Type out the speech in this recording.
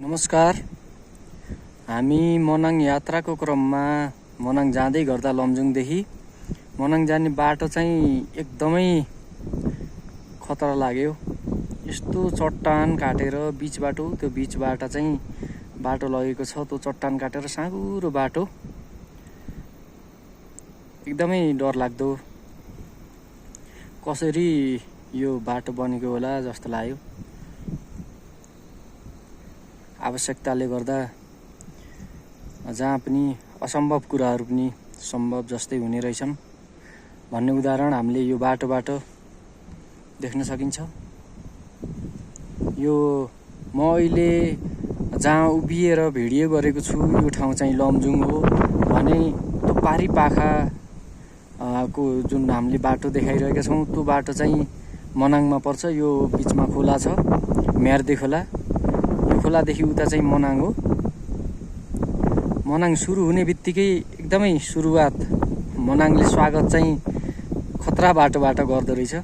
नमस्कार। हामी मनाङ यात्राको क्रममा मनाङ जाँदै गर्दा लमजुङदेखि मनाङ जाने बाटो चाहिँ एकदमै खतरा लाग्यो। यस्तो चट्टान काटेर बीच बाटो, त्यो बीच बाटो चाहिँ बाटो लगेको छ। त्यो चट्टान काटेर साँघुरो बाटो, एकदमै डरलाग्दो। कसरी यो बाटो बनेको होला जस्तो लाग्यो। आवश्यकताले गर्दा जहाँ पनि असम्भव कुराहरू पनि सम्भव जस्तै हुने रहेछन् भन्ने उदाहरण हामीले यो बाटोबाट देख्न सकिन्छ। यो म अहिले जहाँ उभिएर भिडियो गरेको छु यो ठाउँ चाहिँ लमजुङ हो भने त्यो पारी पाखा को जुन हामीले बाटो देखाइरहेका छौँ त्यो बाटो चाहिँ मनाङमा पर्छ। यो बिचमा खोला छ, म्यार्दे खोला। खोलादेखि उता चाहिँ मनाङ हो। मनाङ सुरु हुने बित्तिकै एकदमै सुरुवात मनाङले स्वागत चाहिँ खतरा बाटोबाट गर्दो रहेछ।